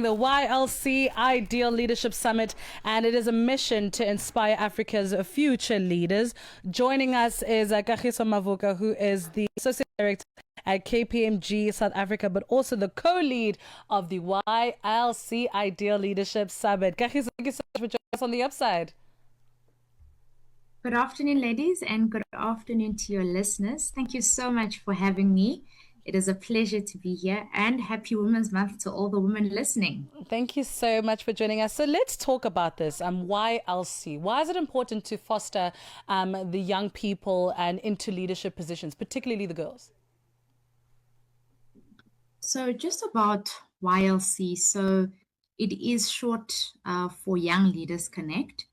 The YLC IDEAL Leadership Summit, and it is a mission to inspire Africa's future leaders. Joining us is Kagiso Mavuka, who is the Associate Director at KPMG South Africa, but also the co-lead of the YLC IDEAL Leadership Summit. Kagiso, thank you so much for joining us on the upside. Good afternoon, ladies, and good afternoon to your listeners. Thank you so much for having me. It is a pleasure to be here, and happy Women's Month to all the women listening. Thank you so much for joining us. So let's talk about this. YLC. Why is it important to foster the young people and into leadership positions, particularly the girls? So just about YLC. So it is short for Young Leaders Connect,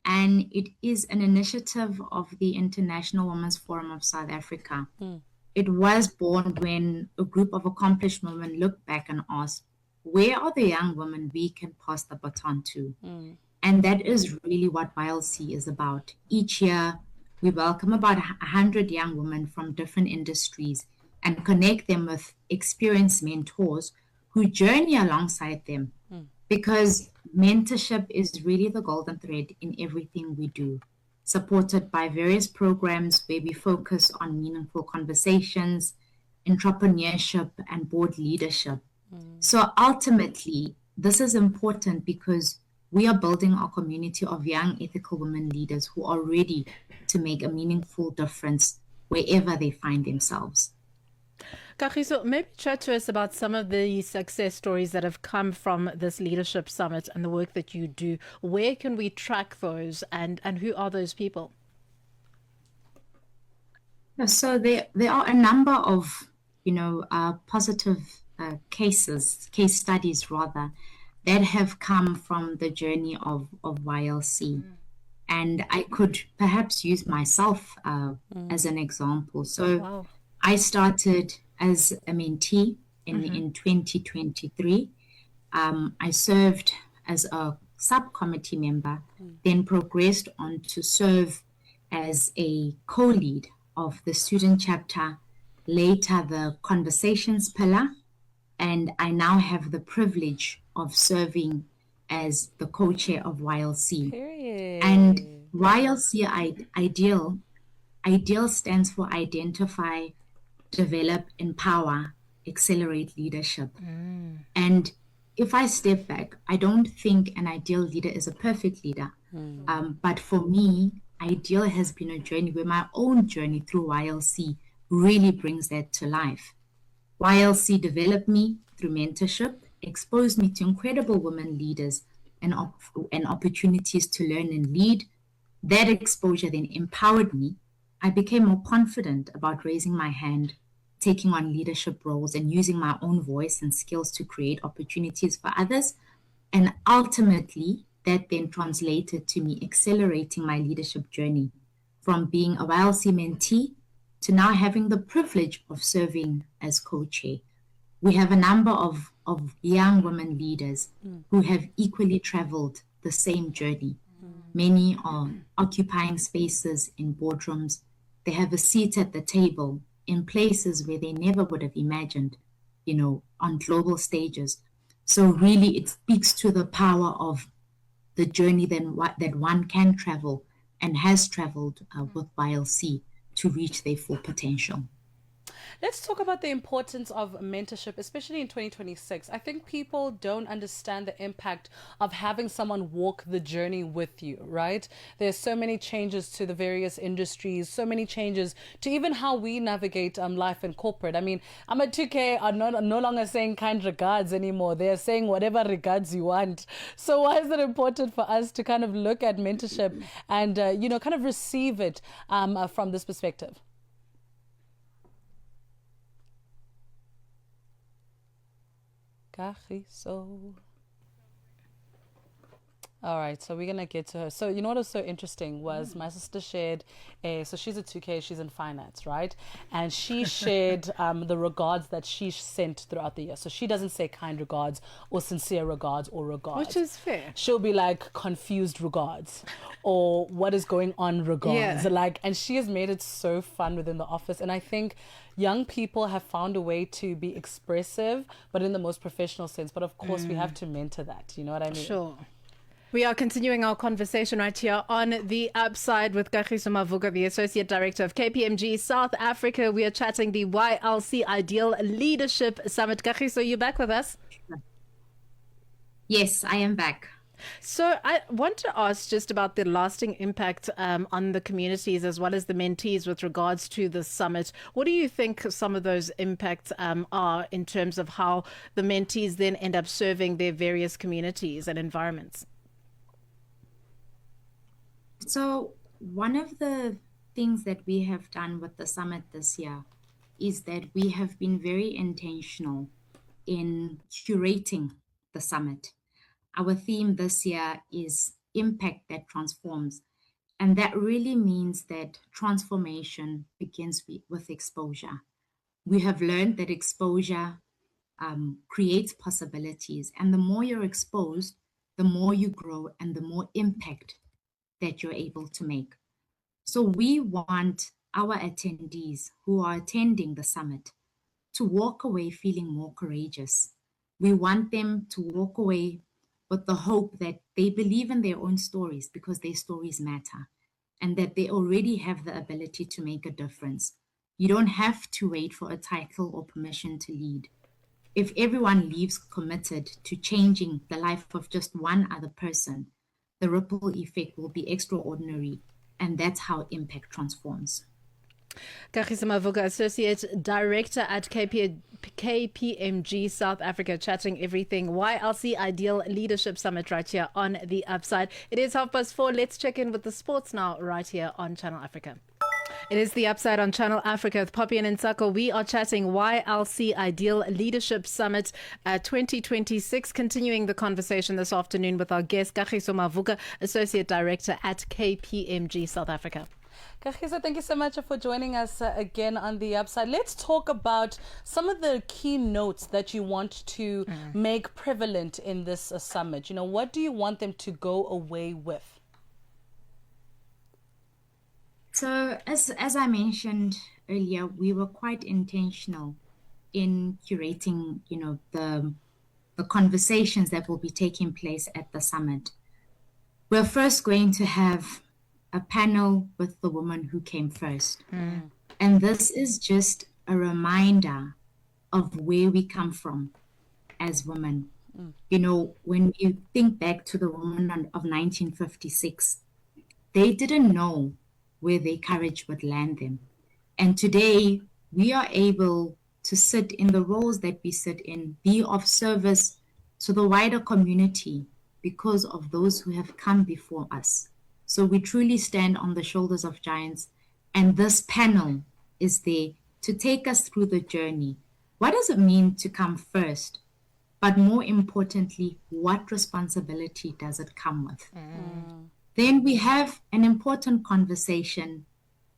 and it is an initiative of the International Women's Forum of South Africa. It was born when a group of accomplished women looked back and asked, where are the young women we can pass the baton to? And that is really what YLC is about. Each year, we welcome about 100 young women from different industries and connect them with experienced mentors who journey alongside them. Because mentorship is really the golden thread in everything we do, supported by various programs where we focus on meaningful conversations, entrepreneurship, and board leadership. So ultimately, this is important because we are building our community of young ethical women leaders who are ready to make a meaningful difference wherever they find themselves. Kagiso, maybe chat to us about some of the success stories that have come from this leadership summit and the work that you do. Where can we track those, and who are those people? So there are a number of, positive case studies rather, that have come from the journey of YLC. And I could perhaps use myself as an example. So I started as a mentee in 2023. I served as a subcommittee member, then progressed on to serve as a co-lead of the student chapter, later the conversations pillar, and I now have the privilege of serving as the co-chair of YLC. Period. And YLC IDEAL stands for Identify, Develop, Empower, Accelerate Leadership. And if I step back, I don't think an ideal leader is a perfect leader. But for me, ideal has been a journey where my own journey through YLC really brings that to life. YLC developed me through mentorship, exposed me to incredible women leaders and opportunities to learn and lead. That exposure then empowered me. I became more confident about raising my hand, taking on leadership roles, and using my own voice and skills to create opportunities for others. And ultimately, that then translated to me accelerating my leadership journey from being a YLC mentee to now having the privilege of serving as co-chair. We have a number of young women leaders who have equally traveled the same journey. Many are occupying spaces in boardrooms. They have a seat at the table in places where they never would have imagined, on global stages. So really it speaks to the power of the journey that one can travel and has traveled with YLC to reach their full potential. Let's talk about the importance of mentorship, especially in 2026. I think people don't understand the impact of having someone walk the journey with you, right? There's so many changes to the various industries, so many changes to even how we navigate life in corporate. I mean, I'm at 2K are no longer saying kind regards anymore. They're saying whatever regards you want. So why is it important for us to kind of look at mentorship and, kind of receive it from this perspective? Kagiso. All right, so we're gonna get to her. So you know what was so interesting was my sister shared so she's a 2K, she's in finance, right? And she shared the regards that she sent throughout the year. So she doesn't say kind regards or sincere regards or regards. Which is fair. She'll be like confused regards or what is going on regards. Yeah. Like, and she has made it so fun within the office. And I think young people have found a way to be expressive, but in the most professional sense. But of course, we have to mentor that. You know what I mean? Sure. We are continuing our conversation right here on The Upside with Kagiso Mavuka, the Associate Director of KPMG South Africa. We are chatting the YLC Ideal Leadership Summit. Kagiso, you back with us? Yes, I am back. So I want to ask just about the lasting impact on the communities as well as the mentees with regards to the summit. What do you think some of those impacts are in terms of how the mentees then end up serving their various communities and environments? So one of the things that we have done with the summit this year is that we have been very intentional in curating the summit. Our theme this year is impact that transforms. And that really means that transformation begins with exposure. We have learned that exposure creates possibilities. And the more you're exposed, the more you grow and the more impact that you're able to make. So we want our attendees who are attending the summit to walk away feeling more courageous. We want them to walk away with the hope that they believe in their own stories because their stories matter and that they already have the ability to make a difference. You don't have to wait for a title or permission to lead. If everyone leaves committed to changing the life of just one other person, the ripple effect will be extraordinary, and that's how impact transforms. Kagiso Mavuka, Associate Director at KPMG South Africa, chatting everything YLC Ideal Leadership Summit right here on The Upside. It is 4:30. Let's check in with the sports now right here on Channel Africa. It is The Upside on Channel Africa with Poppy and Ntsako. We are chatting YLC Ideal Leadership Summit 2026, continuing the conversation this afternoon with our guest, Kagiso Mavuka, Associate Director at KPMG South Africa. Kagiso, thank you so much for joining us again on The Upside. Let's talk about some of the key notes that you want to make prevalent in this summit. You know, what do you want them to go away with? So as I mentioned earlier, we were quite intentional in curating, the conversations that will be taking place at the summit. We're first going to have a panel with the woman who came first. And this is just a reminder of where we come from as women. You know, when you think back to the women of 1956, they didn't know where their courage would land them. And today we are able to sit in the roles that we sit in, be of service to the wider community because of those who have come before us. So we truly stand on the shoulders of giants. And this panel is there to take us through the journey. What does it mean to come first? But more importantly, what responsibility does it come with? Then we have an important conversation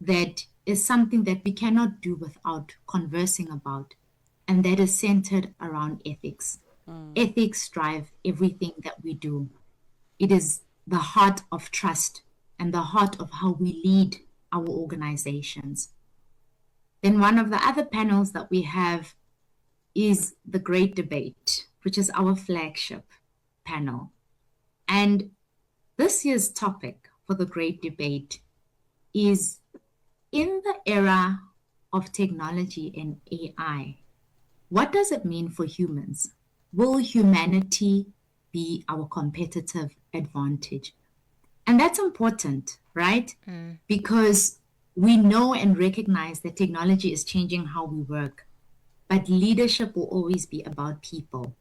that is something that we cannot do without conversing about, and that is centered around ethics. Ethics drive everything that we do. It is the heart of trust and the heart of how we lead our organizations. Then one of the other panels that we have is the Great Debate, which is our flagship panel. And this year's topic for the Great Debate is, in the era of technology and AI, what does it mean for humans? Will humanity be our competitive advantage? And that's important, right? Because we know and recognize that technology is changing how we work, but leadership will always be about people.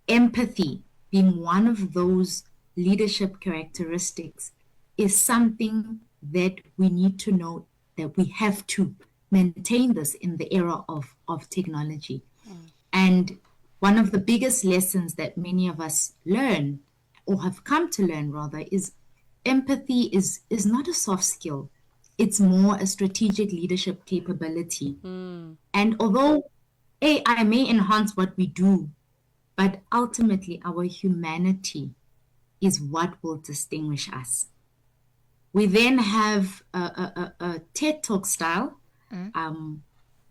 Empathy, being one of those leadership characteristics, is something that we need to know that we have to maintain this in the era of technology. And one of the biggest lessons that many of us learn or have come to learn rather, is empathy is not a soft skill. It's more a strategic leadership capability. And although AI may enhance what we do, but ultimately our humanity is what will distinguish us. We then have a TED Talk style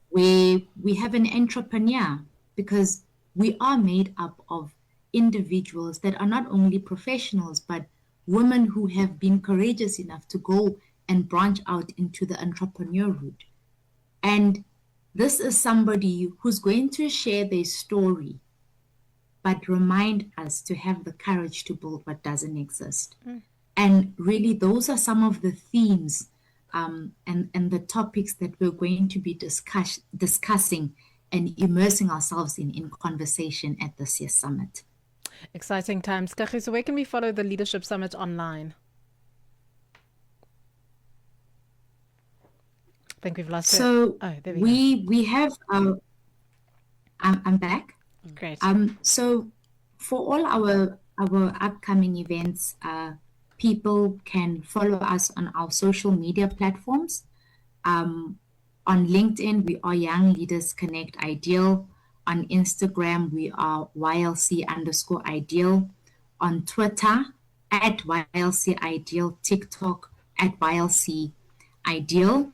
where we have an entrepreneur, because we are made up of individuals that are not only professionals, but women who have been courageous enough to go and branch out into the entrepreneur route. And this is somebody who's going to share their story, but remind us to have the courage to build what doesn't exist. And really, those are some of the themes and the topics that we're going to be discussing and immersing ourselves in conversation at this year's summit. Exciting times. Kagiso, where can we follow the Leadership Summit online? I think we've lost it. So there we have I'm back. Great. So for all our upcoming events, people can follow us on our social media platforms. On LinkedIn, we are Young Leaders Connect Ideal. On Instagram, we are YLC_Ideal. On Twitter, at YLC Ideal. TikTok, at YLC Ideal.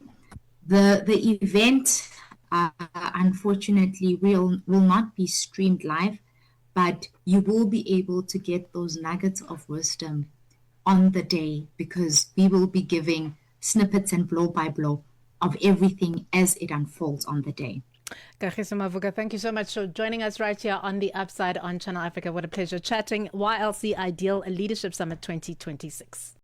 The event, unfortunately, will not be streamed live, but you will be able to get those nuggets of wisdom on the day, because we will be giving snippets and blow by blow of everything as it unfolds on the day. Kagiso Mavuka, thank you so much for joining us right here on The Upside on Channel Africa. What a pleasure chatting. YLC Ideal Leadership Summit 2026.